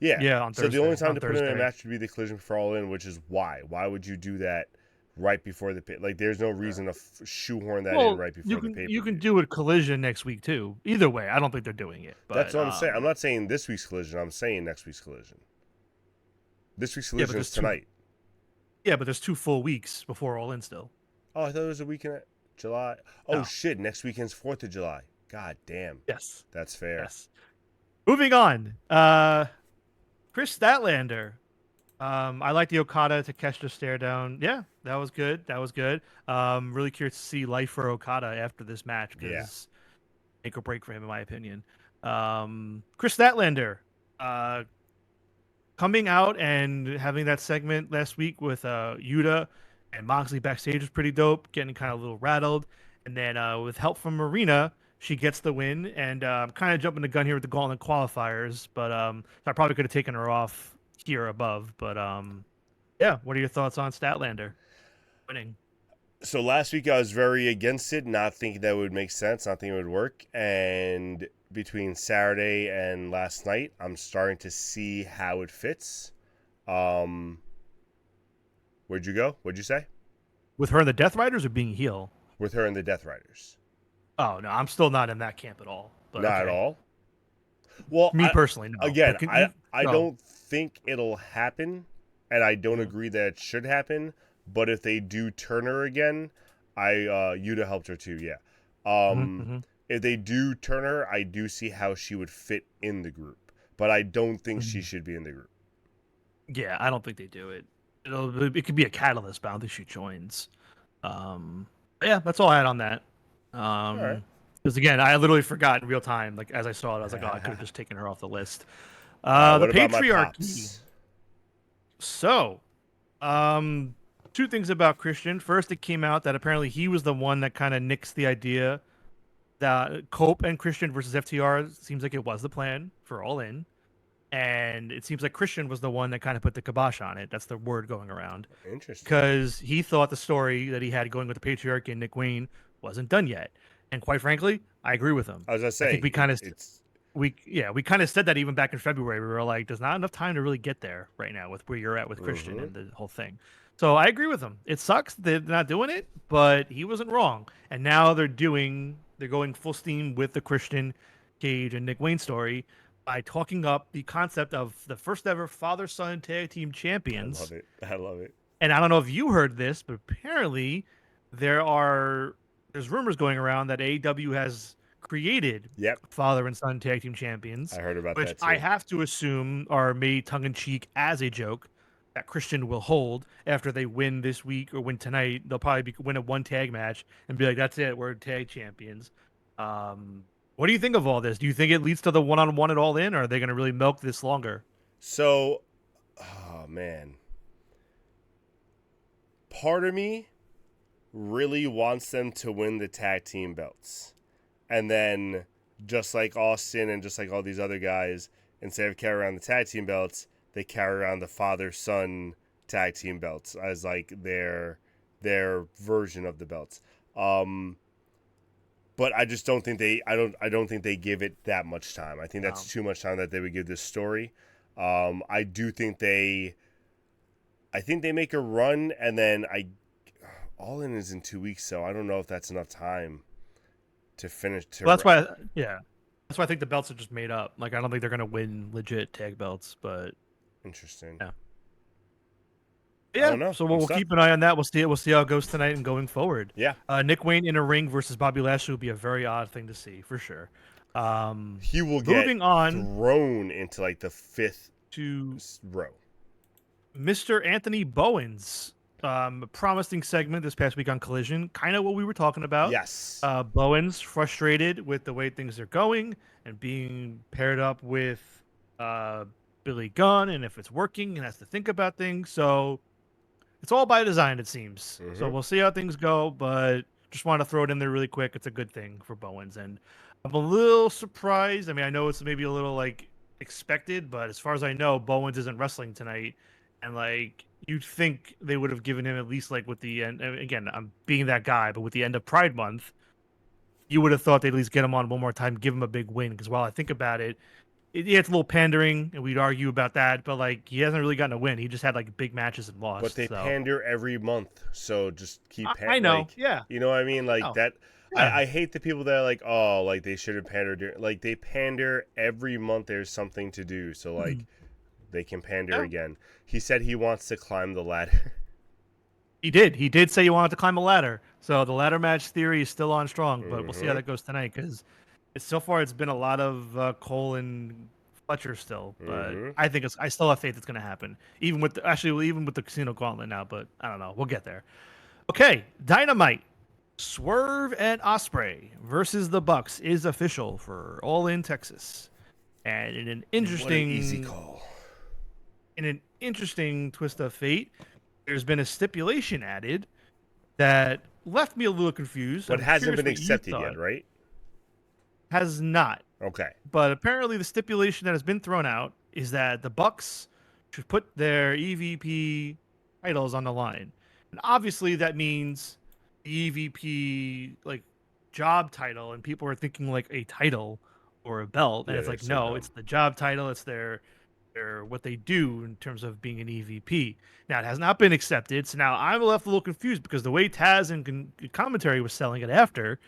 Yeah. Yeah, on So the only Thursday. time On to put him in a Thursday. match would be the Collision before All In, which is why. Why would you do that right before the pit? Like, there's no Yeah. reason to shoehorn that in Well, right you before the can pay per you can view. do a collision next week too. Either way, I don't think they're doing it. That's But what I'm saying. I'm not saying this week's Collision. I'm saying next week's Collision. This week's yeah, but Collision is there's two. tonight. Yeah, but there's 2 full weeks before All In still. Oh, I thought it was a weekend. July. Oh No. shit! Next weekend's 4th of July. God damn. Yes. That's fair. Yes. Moving on. Chris Statlander. I like the Okada to catch the stare down. Yeah, that was good. That was good. Really curious to see life for Okada after this match Yeah. because make or break for him, in my opinion. Chris Statlander, coming out and having that segment last week with Yuta and Moxley backstage was pretty dope. Getting kind of a little rattled, and then with help from Marina, she gets the win. And I'm kind of jumping the gun here with the Gauntlet qualifiers, but so I probably could have taken her off here above. But yeah, what are your thoughts on Statlander winning? So last week I was very against it, not thinking that would make sense, not thinking it would work. And between Saturday and last night, I'm starting to see how it fits. Um, where'd you go? What'd you say? With her and the Death Riders or being heel? With her and the Death Riders. Oh no, I'm still not in that camp at all. But Not at okay, all. Well, me personally, no. again, But can I you I go? don't think it'll happen, and I don't Mhm, agree that it should happen. But if they do turn her again, Yuta helped her too. Yeah. mhm, Um, mhm, if they do turn her, I do see how she would fit in the group, but I don't think she mhm. should be in the group. Yeah, I don't think they do it. It could be a catalyst, but I don't think she joins. But yeah, that's all I had on that. All right. Because again, I literally forgot in real time. Like as I saw it, I was like, oh, I could have just taken her off the list. The What about my patriarchy. pops? So, um, two things about Christian. First, it came out that apparently he was the one that kind of nixed the idea that Cope and Christian versus FTR seems like it was the plan for All In. And it seems like Christian was the one that kind of put the kibosh on it. That's the word going around Interesting. because he thought the story that he had going with the patriarchy and Nick Wayne wasn't done yet. And quite frankly, I agree with him. I was gonna I think say it's we kind of said that even back in February. We were like, there's not enough time to really get there right now with where you're at with Christian hmm and the whole thing. So I agree with him. It sucks they're not doing it, but he wasn't wrong. And now they're going full steam with the Christian Cage and Nick Wayne story by talking up the concept of the first ever father son tag team I champions. love it. I love it. And I don't know if you heard this, but apparently there's rumors going around that AEW has created Yep, father and son tag team I champions, heard about which that I too. have to assume are made tongue in cheek as a joke that Christian will hold after they win this week or win tonight. They'll probably win a one tag match and be like, "That's it, we're tag champions." What do you think of all this? Do you think it leads to the one on one at All In, or are they going to really milk this longer? So, oh man, part of me really wants them to win the tag team belts. And then, just like Austin and just like all these other guys, instead of carrying around the tag team belts, they carry around the father son tag team belts as like their version of the belts. Um, but I just don't think I don't think they give it that much time. I think No. that's too much time that they would give this story. I do think I think they make a run, and then All In is in 2 weeks, so I don't know if that's enough time to finish. Well, that's why, yeah, that's why I think the belts are just made up. Like, I don't think they're going to win legit tag belts, but Interesting. yeah. I Yeah, don't know. so I'm we'll stuck. keep an eye on that. We'll see. We'll see how it goes tonight and going forward. Yeah. Nick Wayne in a ring versus Bobby Lashley would be a very odd thing to see for sure. He will get Moving on thrown into like the fifth to row. Mr. Anthony Bowen's promising segment this past week on Collision. Kind of what we were talking about. Yes. Bowen's frustrated with the way things are going and being paired up with Billy Gunn, and if it's working, and has to think about things. So it's all by design, it seems. So Mm-hmm. we'll see how things go, but just want to throw it in there really quick. It's a good thing for Bowens, and I'm a little surprised. I mean, I know it's maybe a little like expected, but as far as I know, Bowens isn't wrestling tonight, and like you'd think they would have given him at least like with the end. And again, I'm being that guy, but with the end of Pride Month, you would have thought they'd at least get him on one more time, give him a big win. Because while I think about it, yeah, it's a little pandering, and we'd argue about that. But like, he hasn't really gotten a win. He just had like big matches and But lost. they So pander every month, so just keep I know, like, yeah, you know what I mean? Like no, that. yeah. I hate the people that are like, oh, like they should have pandered. Like they pander every month. There's something to do, so like they can pander Yeah. again. He said he wants to climb the ladder. He did. He did say he wanted to climb a ladder. So the ladder match theory is still on strong, but we'll see how Mm-hmm. that goes tonight because so far it's been a lot of Cole and Fletcher still. But Mm-hmm. I think I still have faith it's going to happen, even with even with the Casino Gauntlet now. But I don't know. We'll get there. Okay, Dynamite, Swerve and Osprey versus the Bucks is official for All In Texas, and What an easy call. in an interesting twist of fate, there's been a stipulation added that left me a little confused. But I'm hasn't curious been what you accepted thought. yet, right? Has not, Okay. but apparently the stipulation that has been thrown out is that the Bucks should put their EVP titles on the line, and obviously that means the EVP like job title, and people are thinking like a title or a belt, and Yeah, it's they're like so no, dumb. it's the job title. It's their what they do in terms of being an EVP. Now it has not been accepted, so now I'm left a little confused because the way Taz and commentary was selling it after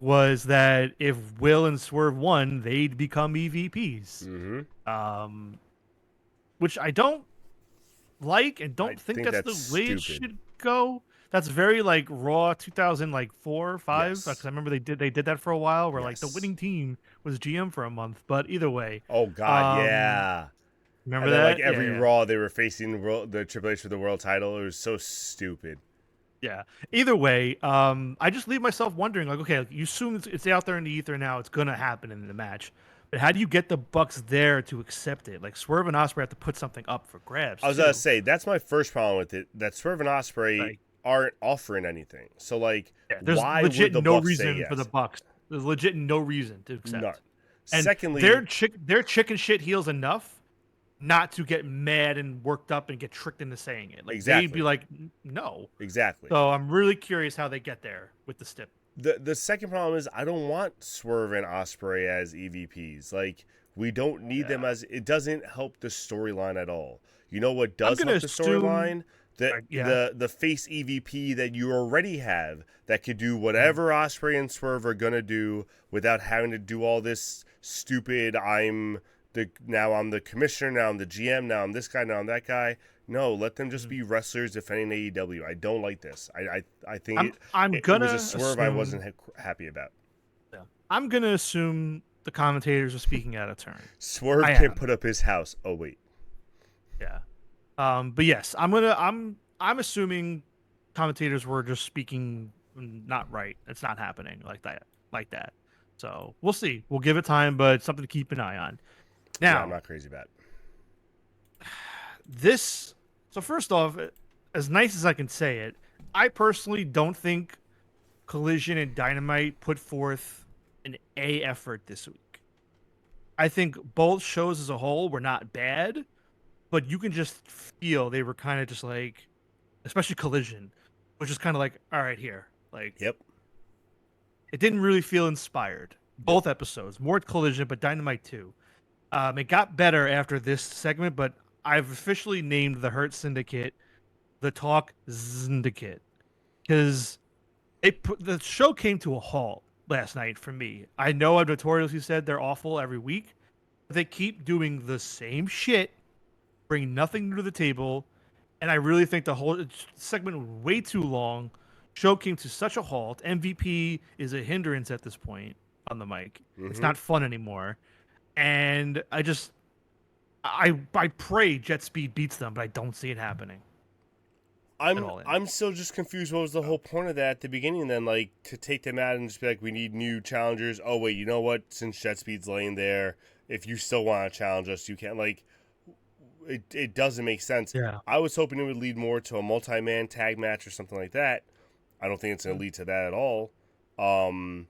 was that if Will and Swerve won, they'd become EVPs. Mm-hmm. Which I don't like and I don't think think that's that's the way it stupid. should go. That's very like Raw 2004 or 5 because Yes. I remember they did that for a while where like the Yes. winning team was GM for a month. But either way, Oh God, um, yeah. remember And then like that? Yeah, every yeah. Raw, they were facing the Triple H for the world title. It was so stupid. Yeah. Either way, I just leave myself wondering, like, okay, you assume it's out there in the ether now, it's gonna happen in the match, but how do you get the Bucks there to accept it? Like Swerve and Osprey have to put something up for grabs I was too. gonna say that's my first problem with it. That Swerve and Osprey Like, aren't offering anything. So like, yeah, there's why legit would the no Bucks say reason for the yes? Bucks. There's legit no reason to None. accept. And Secondly, they're chicken shit heels enough not to get mad and worked up and get tricked into saying it. Like they'd be exactly, like, no. exactly. So I'm really curious how they get there with the stip. The second problem is I don't want Swerve and Osprey as EVPs. Like we don't need them Yeah. as it doesn't help the storyline at all. You know what I'm does gonna help the assume storyline? The yeah. the face EVP that you already have that could do whatever Osprey and Swerve are gonna do without having to do all this stupid I'm the commissioner, now I'm the GM, now I'm this guy, now I'm that guy. No, let them just be wrestlers defending AEW. I don't like this. I think I'm it was gonna a swerve I assume wasn't happy about. yeah. I'm gonna assume the commentators are speaking out of turn. Swerve I can am. put up his house. Oh wait, Yeah. But yes, I'm assuming commentators were just speaking not right. It's not happening like that. So we'll see. We'll give it time, but it's something to keep an eye on. yeah, I'm Now, not crazy about it. this so first off, as nice as I can say it, I personally don't think Collision and Dynamite put forth an A effort this week. I think both shows as a whole were not bad, but you can just feel they were kind of just like, especially Collision, was just kind of like, all right, here. Like, Yep. it didn't really feel inspired. Both episodes, more Collision, but Dynamite too. It got better after this segment, but I've officially named the Hurt Syndicate the Talk Syndicate because the show came to a halt last night for me. I know I've notoriously said they're awful every week, but they keep doing the same shit, bring nothing new to the table, and I really think the whole segment was way too long. Show came to such a halt. MVP is a hindrance at this point on the mic. It's Mm-hmm. not fun anymore. And I pray Jet Speed beats them, but I don't see it happening at all. In I'm still just confused. What was the so, whole point of that at the beginning? Then, like, to take them out and just be like, we need new challengers. Oh wait, you know what? Since Jet Speed's laying there, if you still want to challenge us, you can. Like, it doesn't make sense. yeah, I was hoping it would lead more to a multi-man tag match or something like that. I don't think it's going to lead to that at all.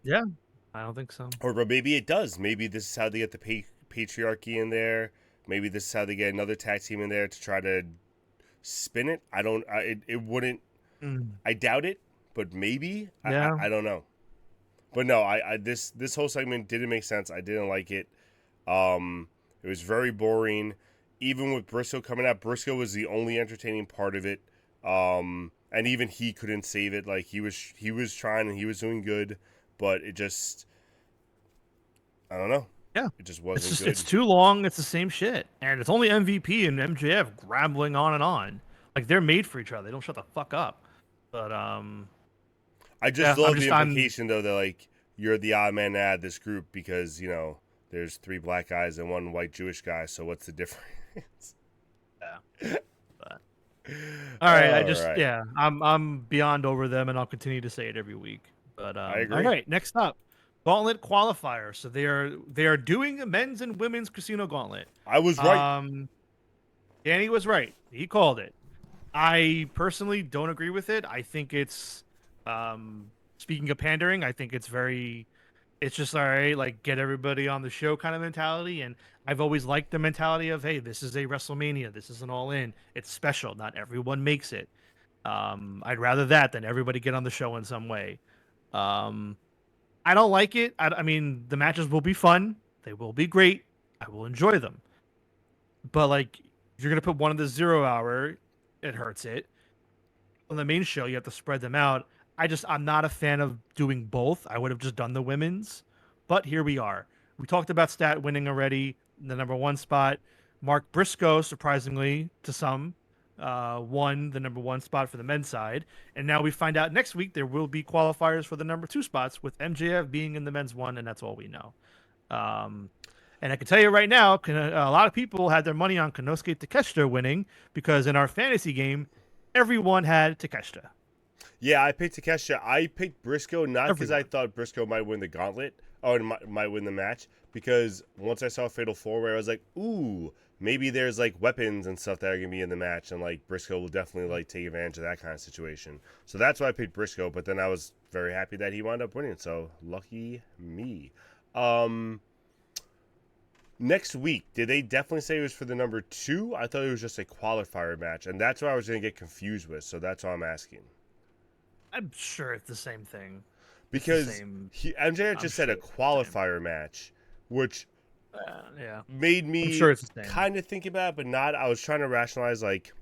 yeah, I don't think so. Or but maybe it does. Maybe this is how they get the patriarchy in there. Maybe this is how they get another tag team in there to try to spin it. I don't. It wouldn't. Mm, I doubt it, but maybe. yeah, I don't know. But no, this whole segment didn't make sense. I didn't like it. It was very boring. Even with Briscoe coming out, Briscoe was the only entertaining part of it. And even he couldn't save it. Like he was trying and he was doing good, but it just I don't know. yeah. It just It's wasn't just good. it's too long. It's the same shit, and it's only MVP and MJF grappling on and on. Like they're made for each other. They don't shut the fuck up. But I just yeah, I'm love the just I'm implication though that like you're the odd man to add this group because there's 3 black guys and 1 white Jewish guy. So what's the difference? yeah. But, all right, I All just right, yeah, I'm beyond over them, and I'll continue to say it every week. But I all agree. right, next up, Gauntlet qualifier. So they are doing a men's and women's casino gauntlet. I was right. Um, Danny was right. He called it. I personally don't agree with it. I think it's speaking of pandering, I think it's just all right, like get everybody on the show kind of mentality. And I've always liked the mentality of, hey, this is a WrestleMania. This is an all in. It's special. Not everyone makes it. I'd rather that than everybody get on the show in some way. Um, I don't like it. I mean, the matches will be fun. They will be great. I will enjoy them. But like, if you're gonna put one in the 0 hour, it hurts it. On the main show, you have to spread them out. I'm not a fan of doing both. I would have just done the women's, but here we are. We talked about Stat winning already, the number one spot. Mark Briscoe, surprisingly to some, won the number one spot for the men's side, and now we find out next week there will be qualifiers for the number two spots with MJF being in the men's one, and that's all we know. Um, and I can tell you right now, a lot of people had their money on Konosuke Takeshita winning because in our fantasy game, everyone had Takeshita. Yeah, I picked Takeshita. I picked Briscoe not because I Everyone. thought Briscoe might win the gauntlet or might win the match. Because once I saw Fatal 4, I was like, ooh, maybe there's like weapons and stuff that are gonna be in the match, and like Briscoe will definitely like take advantage of that kind of situation. So that's why I picked Briscoe. But then I was very happy that he wound up winning. So lucky me. Um, Next week, did they definitely say it was for the number 2? I thought it was just a qualifier match, and that's what I was gonna get confused with. So that's why I'm asking. I'm sure it's the same thing. It's the Because same. MJF I'm just said a sure it's the same. qualifier match, which Yeah, made I'm me sure it's the same. kind of think about it, but not. I was trying to rationalize, like,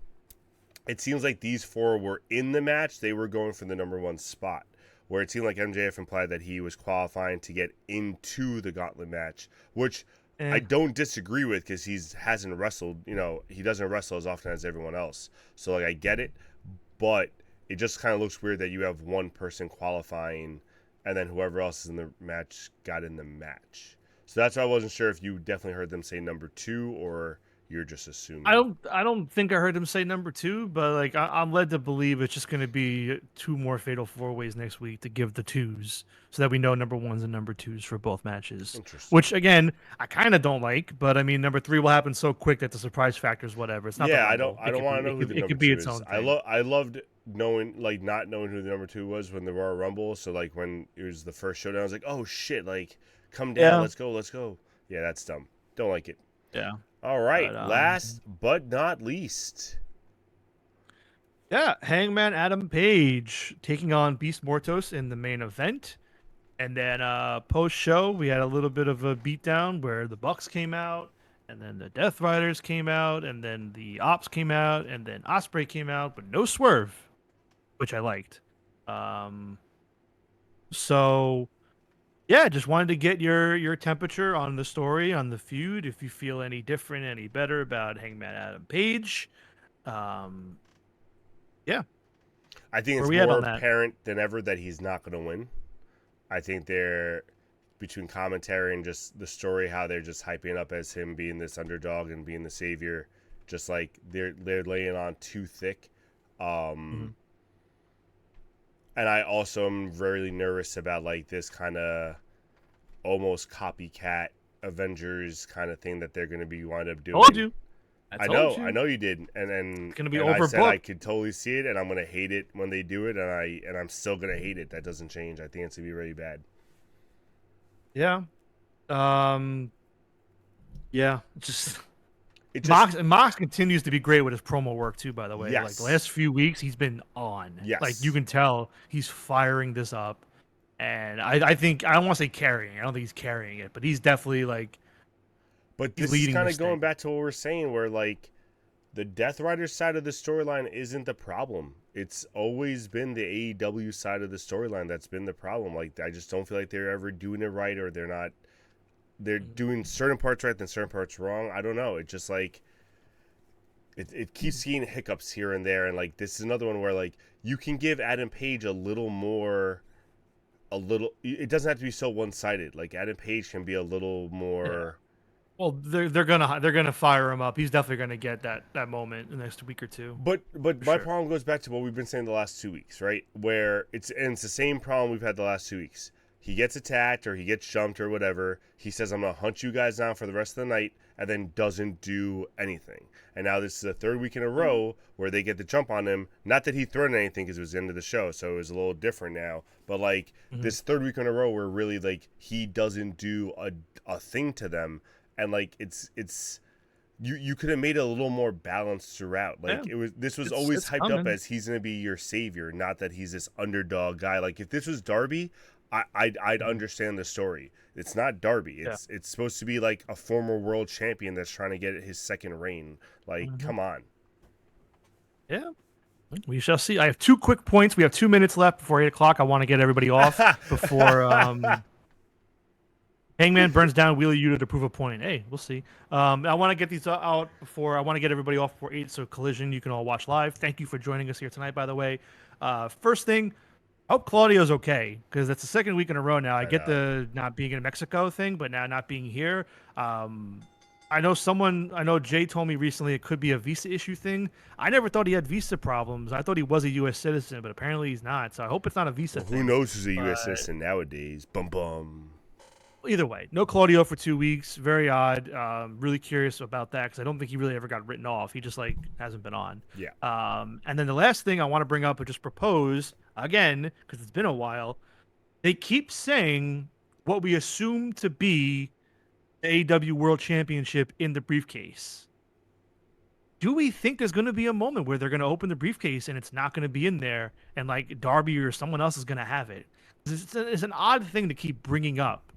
it seems like these 4 were in the match. They were going for the number 1 spot, where it seemed like MJF implied that he was qualifying to get into the gauntlet match, which I Eh, don't disagree with because hasn't wrestled. He doesn't wrestle as often as everyone else. So, like, I get it, but it just kind of looks weird that you have one person qualifying and then whoever else is in the match got in the match. So that's why I wasn't sure if you definitely heard them say number 2 or you're just assuming. I don't think I heard him say number two, but like I'm led to believe it's just going to be two more fatal four ways next week to give the twos, so that we know number ones and number twos for both matches. Interesting. Which again, I kind of don't like, but I mean, number three will happen so quick that the surprise factor is whatever. It's not the Yeah, Rumble. I don't want to know who the It number could be 2 its is. own thing. I loved knowing like not knowing who the number 2 was when the Royal Rumble. So like when it was the first showdown, I was like, oh shit, like come down, Yeah, let's go, let's go. Yeah, that's dumb. Don't like it. yeah, All right, but last but not least. yeah, Hangman Adam Page taking on Beast Mortos in the main event. And then post show, we had a little bit of a beatdown where the Bucks came out, and then the Death Riders came out, and then the Ops came out, and then Osprey came out, but no Swerve, which I liked. Um, so yeah, just wanted to get your temperature on the story, on the feud. If you feel any different, any better about Hangman Adam Page, um, Yeah. I think Where it's we at more on that? apparent than ever that he's not going to win. I think they're between commentary and just the story, how they're just hyping up as him being this underdog and being the savior, just like they're laying on too thick. Mhm. And I also am very nervous about like this kind of almost copycat Avengers kind of thing that they're going to be wind up Told doing. you. I told I you. know you did, It's gonna be and I said I overbooked. could totally see it, and I'm gonna hate it when they do it, and I'm still gonna hate it. That doesn't change. I think it's gonna be really bad. Yeah. Um. Yeah. Just It just Mox continues to be great with his promo work too. By the way, like the yes, last few weeks, he's been on. Like you yes, can tell he's firing this up, and I think I don't want to say carrying. I don't think he's carrying it, but he's definitely like but he's this is leading kind of this going thing. back to what we're saying, where like the Death Rider side of the storyline isn't the problem. It's always been the AEW side of the storyline that's been the problem. Like I just don't feel like they're ever doing it right, or they're not. They're Mhm. doing certain parts right and certain parts wrong. I don't know. It just like it keeps seeing hiccups here and there, and like this is another one where like you can give Adam Page a little more, a little. It doesn't have to be so one sided. Like Adam Page can be a little Yeah. more. Well, they're gonna fire him up. He's definitely gonna get that moment in the next week or two But for my sure. problem goes back to what we've been saying the last 2 weeks, right? Where it's the same problem we've had the last 2 weeks. He gets attacked or he gets jumped or whatever. He says, "I'm gonna hunt you guys down for the rest of the night," and then doesn't do anything. And now this is the third week in a row where they get the jump on him. Not that he threatened anything because it was the end of the show, so it was a little different now. But like Mhm. this third week in a row where really like he doesn't do a thing to them, and like it's you could have made it a little more balanced throughout. Yeah, Like this was it's always it's hyped up coming. as he's gonna be your savior, not that he's this underdog guy. Like if this was Darby, I'd Mhm. understand the story. It's not Darby. Yeah. It's supposed to be like a former world champion that's trying to get his second reign. Like Mhm. come on. Yeah. We shall see. I have two quick points. We have 2 minutes left before 8 o'clock. I want to get everybody off before Hangman burns down Wheeler Yuta to prove a point. Hey, we'll see. I want to get these out before I want to get everybody off before 8. So Collision, you can all watch live. Thank you for joining us here tonight. By the way, first thing, I hope Claudio's okay because that's the second week in a row now. I I get know. the not being in Mexico thing, but now not being here. I know Jay told me recently it could be a visa issue thing. I never thought he had visa problems. I thought he was a U.S. citizen, but apparently he's not. So I hope it's not a visa Well, who thing. knows who's a U.S. But citizen nowadays? Bum bum. either way, no Claudio for 2 weeks. Very odd. Really curious about that because I don't think he really ever got written off. He just like hasn't been on. Yeah. And then the last thing I want to bring up or just propose again because it's been a while. They keep saying what we assume to be the AEW World Championship in the briefcase. Do we think there's going to be a moment where they're going to open the briefcase and it's not going to be in there and like Darby or someone else is going to have it? It's an odd thing to keep bringing up.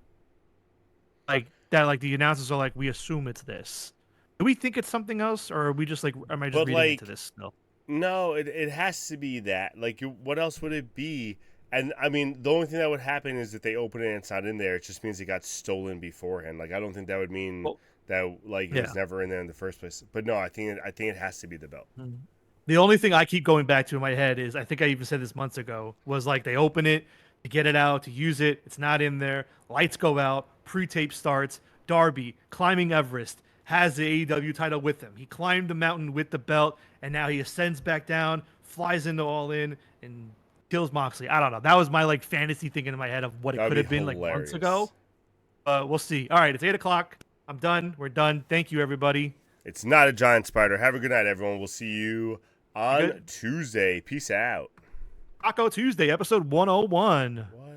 Like that, like the announcers are like, we assume it's this. Do we think it's something else, or are we just like, am I just But reading into like this still? no, it has to be that. Like, what else would it be? And I mean, the only thing that would happen is if they open it and it's not in there. It just means it got stolen beforehand. Like, I don't think that would mean Well, that like it was yeah. never in there in the first place. But no, I think it has to be the belt. Mhm. The only thing I keep going back to in my head is I think I even said this months ago was like they open it to get it out to use it. It's not in there. Lights go out. Pre-tape starts. Darby climbing Everest has the AEW title with him. He climbed the mountain with the belt, and now he ascends back down, flies into All In, and kills Moxley. I don't know. That was my like fantasy thinking in my head of what it That would could be have been like months ago. hilarious. We'll see. All right, it's 8 o'clock. I'm done. We're done. Thank you, everybody. It's not a giant spider. Have a good night, everyone. We'll see you You on good? Tuesday. Peace out. Taco Tuesday, episode 101. What?